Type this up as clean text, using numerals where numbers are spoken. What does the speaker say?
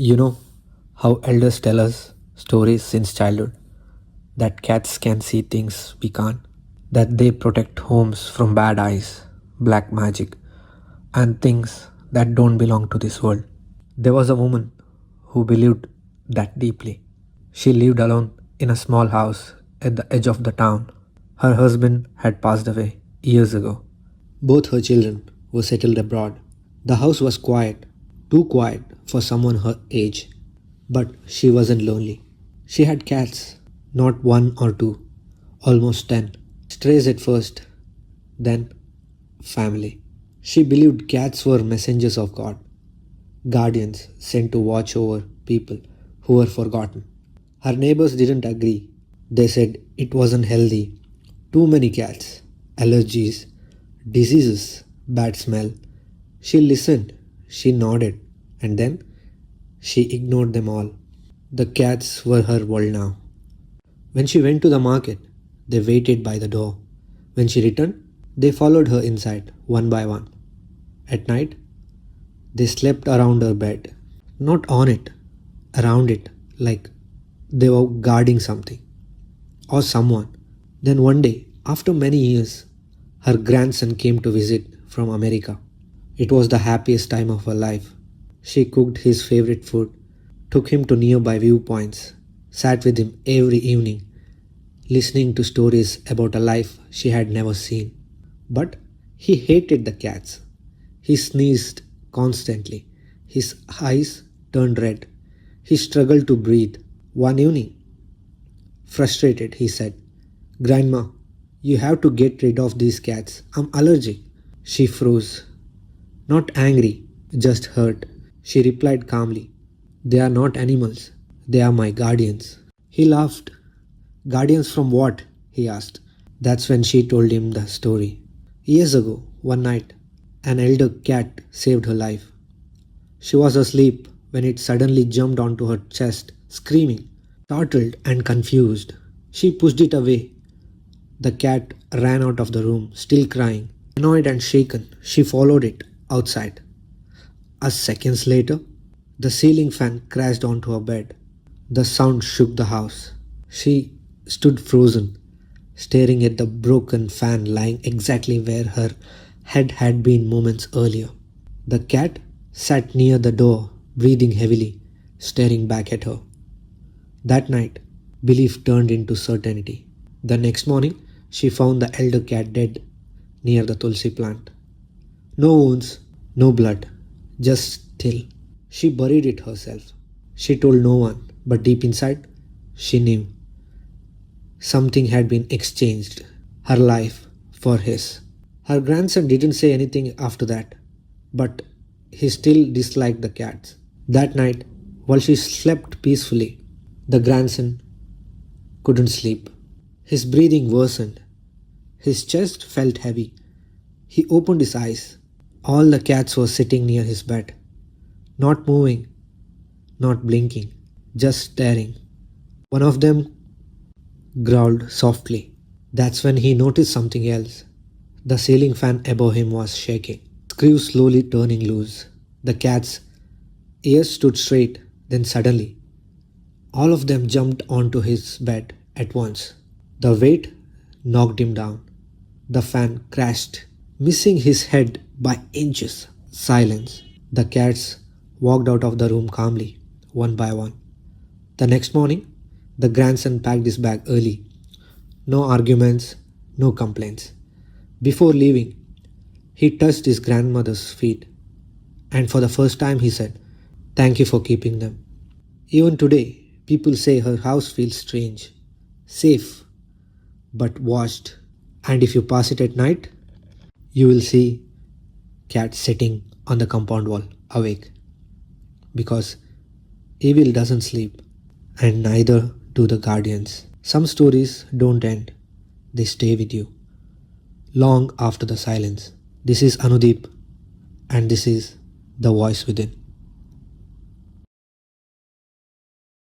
You know how elders tell us stories since childhood that cats can see things we can't, that they protect homes from bad eyes, black magic, and things that don't belong to this world. There was a woman who believed that deeply. She lived alone in a small house at the edge of the town. Her husband had passed away years ago. Both her children were settled abroad. The house was quiet, too quiet for someone her age. But she wasn't lonely. She had cats, not one or two, almost 10. Strays at first, then family. She believed cats were messengers of God, guardians sent to watch over people who were forgotten. Her neighbors didn't agree. They said it wasn't healthy. Too many cats, allergies, diseases, bad smell. She listened, she nodded, and then she ignored them all. The cats were her world now. When she went to the market, they waited by the door. When she returned, they followed her inside, one by one. At night, they slept around her bed. Not on it, around it, like they were guarding something or someone. Then one day, after many years, her grandson came to visit from America. It was the happiest time of her life. She cooked his favorite food, took him to nearby viewpoints, sat with him every evening, listening to stories about a life she had never seen. But he hated the cats. He sneezed constantly. His eyes turned red. He struggled to breathe. One evening, frustrated, he said, "Grandma, you have to get rid of these cats. I'm allergic." She froze. Not angry, just hurt. She replied calmly, "They are not animals. They are my guardians." He laughed. "Guardians from what?" he asked. That's when she told him the story. Years ago, one night, an elder cat saved her life. She was asleep when it suddenly jumped onto her chest, screaming. Startled and confused, she pushed it away. The cat ran out of the room, still crying. Annoyed and shaken, she followed it outside. A seconds later, the ceiling fan crashed onto her bed. The sound shook the house. She stood frozen, staring at the broken fan lying exactly where her head had been moments earlier. The cat sat near the door, breathing heavily, staring back at her. That night, belief turned into certainty. The next morning, she found the elder cat dead near the tulsi plant. No wounds, no blood, just still. She buried it herself. She told no one, but deep inside, she knew something had been exchanged, her life for his. Her grandson didn't say anything after that, but he still disliked the cats. That night, while she slept peacefully, the grandson couldn't sleep. His breathing worsened. His chest felt heavy. He opened his eyes. All the cats were sitting near his bed, not moving, not blinking, just staring. One of them growled softly. That's when he noticed something else. The ceiling fan above him was shaking, screws slowly turning loose. The cat's ears stood straight, then suddenly, all of them jumped onto his bed at once. The weight knocked him down. The fan crashed, missing his head by inches. Silence. The cats walked out of the room calmly, one by one. The next morning, the grandson packed his bag early. No arguments, no complaints. Before leaving, he touched his grandmother's feet, and for the first time he said, "Thank you for keeping them." Even today, people say her house feels strange, safe, but watched. And if you pass it at night, you will see cats sitting on the compound wall, awake. Because evil doesn't sleep, and neither do the guardians. Some stories don't end, they stay with you long after the silence. This is Anudeep, and this is The Voice Within.